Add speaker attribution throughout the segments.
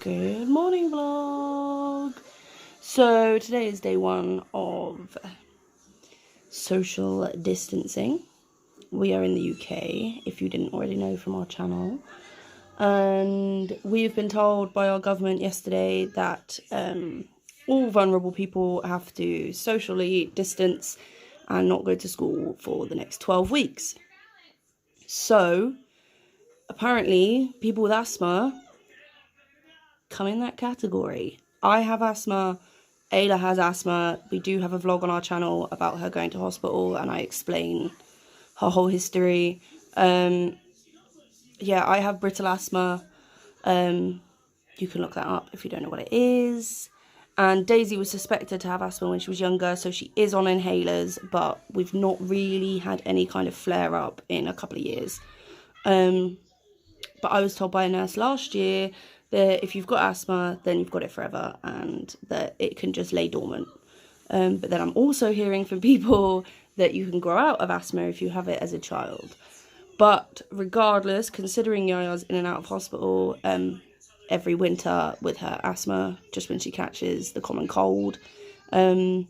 Speaker 1: Good morning vlog. So today is day one of social distancing. We are in the UK, if you didn't already know from our channel, and we've been told by our government yesterday that all vulnerable people have to socially distance and not go to school for the next 12 weeks. So apparently people with asthma come in that category. I have asthma, Ayla has asthma. We do have a vlog on our channel about her going to hospital and I explain her whole history. Yeah, I have brittle asthma. You can look that up if you don't know what it is. And Daisy was suspected to have asthma when she was younger, so she is on inhalers, but we've not really had any kind of flare-up in a couple of years. But I was told by a nurse last year that if you've got asthma, then you've got it forever and that it can just lay dormant. But then I'm also hearing from people that you can grow out of asthma if you have it as a child. But regardless, considering Yaya's in and out of hospital every winter with her asthma, just when she catches the common cold, I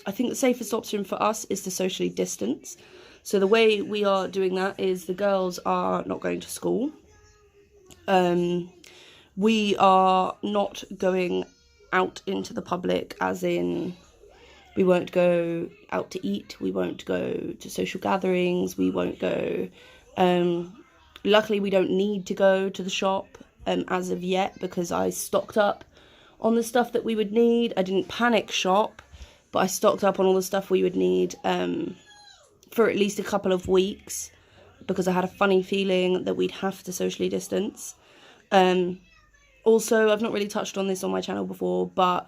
Speaker 1: think the safest option for us is to socially distance. So the way we are doing that is the girls are not going to school. We are not going out into the public, as in we won't go out to eat, we won't go to social gatherings, we won't go, luckily we don't need to go to the shop as of yet, because I stocked up on the stuff that we would need. I didn't panic shop, but I stocked up on all the stuff we would need for at least a couple of weeks, because I had a funny feeling that we'd have to socially distance. Also, I've not really touched on this on my channel before, but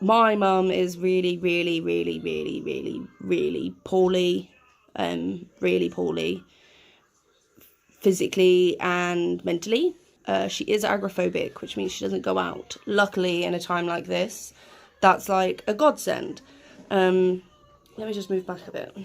Speaker 1: my mum is really poorly, really poorly, physically and mentally. She is agoraphobic, which means she doesn't go out. Luckily, in a time like this, that's like a godsend. Let me just move back a bit.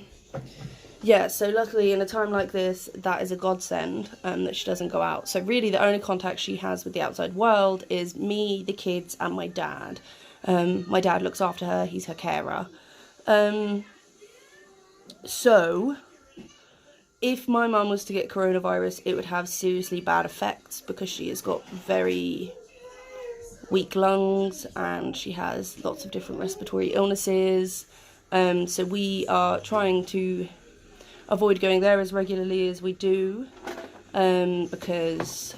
Speaker 1: Yeah, so luckily in a time like this, that is a godsend, that she doesn't go out. So really the only contact she has with the outside world is me, the kids, and my dad. My dad looks after her, he's her carer. So if my mum was to get coronavirus, it would have seriously bad effects, because she has got very weak lungs and she has lots of different respiratory illnesses. So we are trying to avoid going there as regularly as we do, because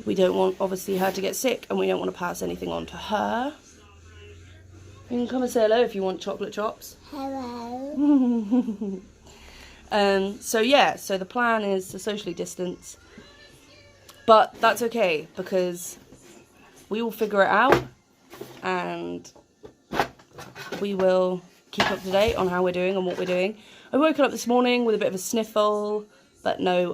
Speaker 1: we don't want, obviously, her to get sick, and we don't want to pass anything on to her. You can come and say hello if you want chocolate chops.
Speaker 2: Hello.
Speaker 1: So yeah, so the plan is to socially distance, but that's okay, because we will figure it out, and we will keep up to date on how we're doing and what we're doing. I woke up this morning with a bit of a sniffle, but there's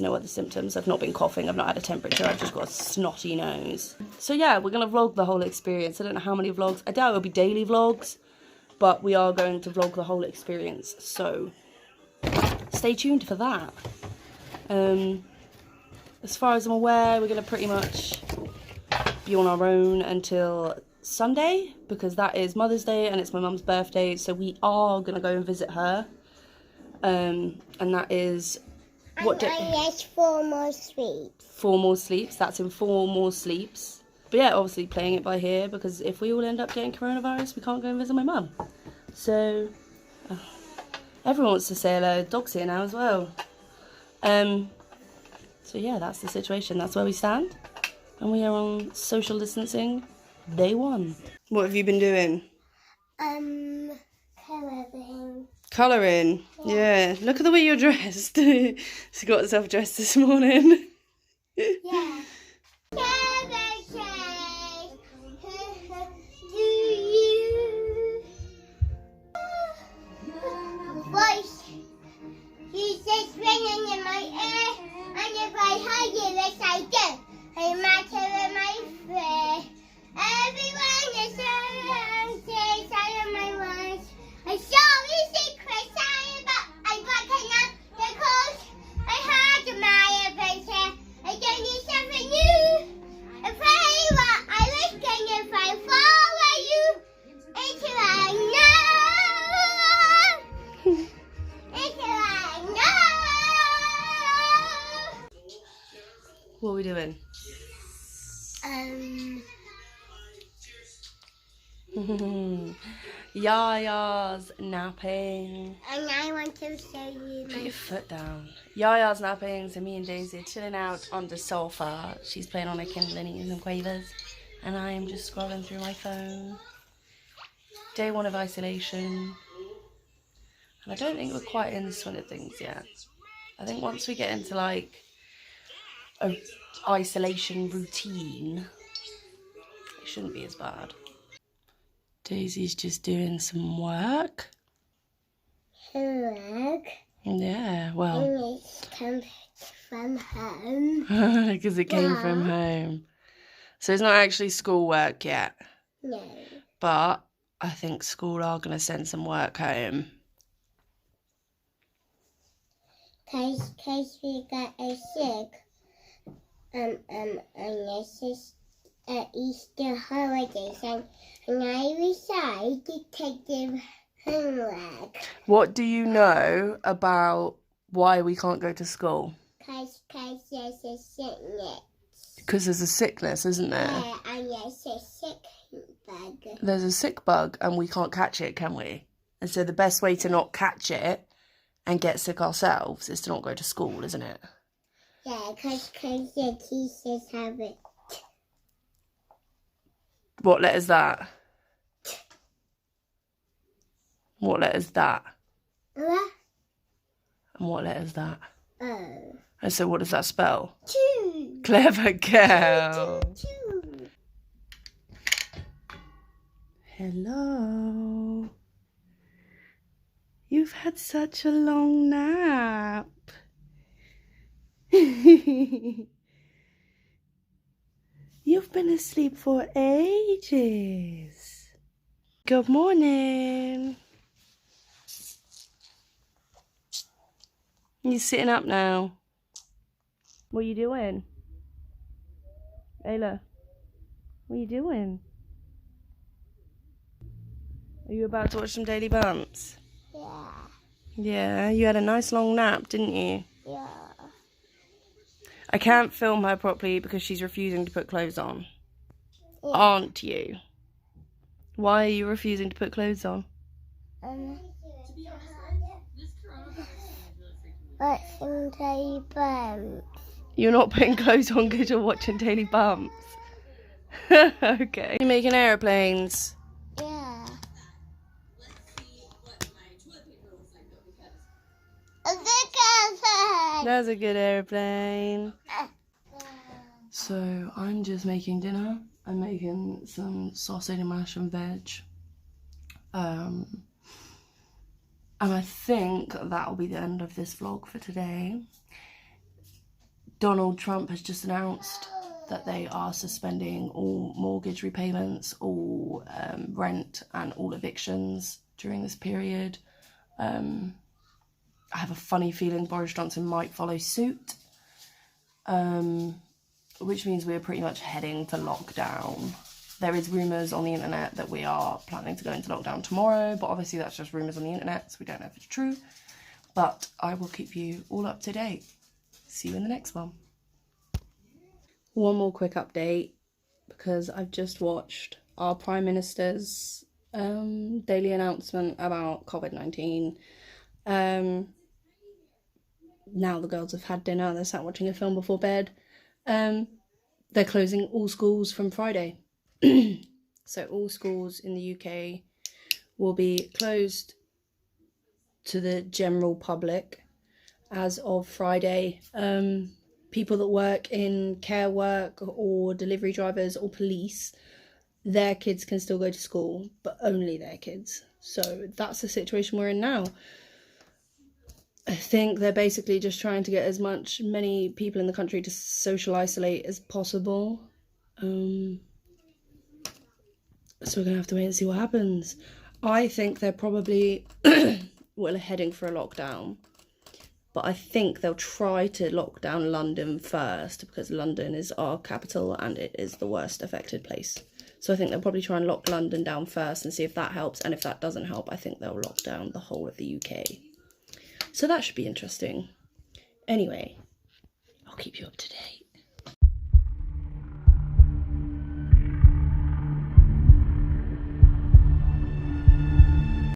Speaker 1: no other symptoms. I've not been coughing, I've not had a temperature, I've just got a snotty nose. So yeah, we're going to vlog the whole experience. I don't know how many vlogs, I doubt it'll be daily vlogs, but we are going to vlog the whole experience, so stay tuned for that. As far as I'm aware, we're going to pretty much be on our own until Sunday, because that is Mother's Day and it's my mum's birthday, so we are going to go and visit her. And that is what day?
Speaker 2: Yes, 4 more sleeps.
Speaker 1: 4 more sleeps. That's in 4 more sleeps. But yeah, obviously playing it by ear, because if we all end up getting coronavirus, we can't go and visit my mum. So everyone wants to say hello. Dog's here now as well. So yeah, that's the situation. That's where we stand, and we are on social distancing day 1. What have you been doing?
Speaker 2: Colouring.
Speaker 1: Colouring? Yeah. Look at the way you're dressed. She got herself dressed this morning.
Speaker 2: Yeah. Voice. You just ringing in my ear, and if I hug you, yes I do. No matter in my fear. Everyone is around, says I am my words. I saw you secret, but I got enough because I had a man.
Speaker 1: doing? Yaya's napping.
Speaker 2: And I want to show you
Speaker 1: Put
Speaker 2: my...
Speaker 1: your foot down. Yaya's napping, so me and Daisy are chilling out on the sofa. She's playing on her Kindle and eating some quavers. And I am just scrolling through my phone. Day 1 of isolation. And I don't think we're quite in the swing of things yet. I think once we get into like a isolation routine, it shouldn't be as bad. Daisy's just doing some work.
Speaker 2: Look.
Speaker 1: Yeah, well.
Speaker 2: And it comes from home.
Speaker 1: Because it came from home. So it's not actually schoolwork yet.
Speaker 2: No.
Speaker 1: But I think school are going to send some work home.
Speaker 2: Cause we got a sick. And this is Easter holidays, and I decided to take them homework.
Speaker 1: What do you know about why we can't go to school?
Speaker 2: Cause there's a sickness.
Speaker 1: Because there's a sickness, isn't there?
Speaker 2: Yeah, and there's a sick bug.
Speaker 1: There's a sick bug and we can't catch it, can we? And so the best way to not catch it and get sick ourselves is to not go to school, isn't it?
Speaker 2: Yeah, cause the teachers have it.
Speaker 1: What letter's that? What letter's that?
Speaker 2: What?
Speaker 1: And what letter's that?
Speaker 2: Oh.
Speaker 1: And so what does that spell?
Speaker 2: 2.
Speaker 1: Clever girl.
Speaker 2: 2.
Speaker 1: Hello. You've had such a long nap. You've been asleep for ages. Good morning. You sitting up now? What are you doing? Ayla, what are you doing? Are you about to watch some Daily Bumps?
Speaker 2: Yeah.
Speaker 1: Yeah, you had a nice long nap, didn't you?
Speaker 2: Yeah.
Speaker 1: I can't film her properly because she's refusing to put clothes on.
Speaker 2: Yeah.
Speaker 1: Aren't you? Why are you refusing to put clothes on?
Speaker 2: Watching Daily Bumps.
Speaker 1: You're not putting clothes on because you're watching Daily Bumps. Okay. You're making aeroplanes.
Speaker 2: Yeah. A good girlfriend.
Speaker 1: That's a good aeroplane. So I'm just making dinner. I'm making some sausage and mash and veg. And I think that'll be the end of this vlog for today. Donald Trump has just announced that they are suspending all mortgage repayments, all rent and all evictions during this period. I have a funny feeling Boris Johnson might follow suit, which means we're pretty much heading to lockdown. There is rumours on the internet that we are planning to go into lockdown tomorrow, but obviously that's just rumours on the internet, so we don't know if it's true. But I will keep you all up to date. See you in the next one. One more quick update, because I've just watched our Prime Minister's daily announcement about COVID-19. Now the girls have had dinner, they're sat watching a film before bed. They're closing all schools from Friday. So all schools in the UK will be closed to the general public as of Friday. People that work in care work or delivery drivers or police, their kids can still go to school, but only their kids. So that's the situation we're in now. I think they're basically just trying to get many people in the country to social isolate as possible. So we're going to have to wait and see what happens. I think they're probably heading for a lockdown. But I think they'll try to lock down London first, because London is our capital and it is the worst affected place. So I think they'll probably try and lock London down first and see if that helps. And if that doesn't help, I think they'll lock down the whole of the UK. So that should be interesting. Anyway, I'll keep you up to date.